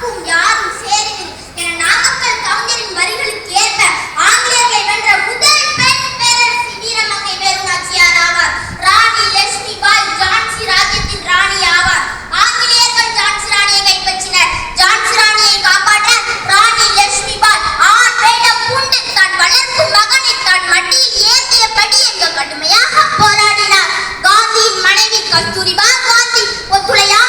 நமக்கும் யாரும் சேருகிறது என நாமக்கல் கவிஞரின் வரிகளுக்கு ஏற்ப ஆங்கிலேயர்களை வென்ற முதல் பெண் பேரரசி வீரமங்கை வேலுநாச்சியார் ஆவார். ராணி லட்சுமி பாய் ஜான்சி ராஜ்யத்தின் ராணி ஆவார். ஆங்கிலேயர்கள் ஜான்சி ராணியை கைப்பற்றினர். ஜான்சி ராணியை காப்பாற்ற ராணி லட்சுமி பாய் ஆண் வேடம் பூண்டு தான் வளர்க்கும் மகனை தான் மடியில் ஏந்தியபடி எங்க கடுமையாக போராடினார். காந்தியின் மனைவி கஸ்தூரிபா காந்தி ஒத்துழையா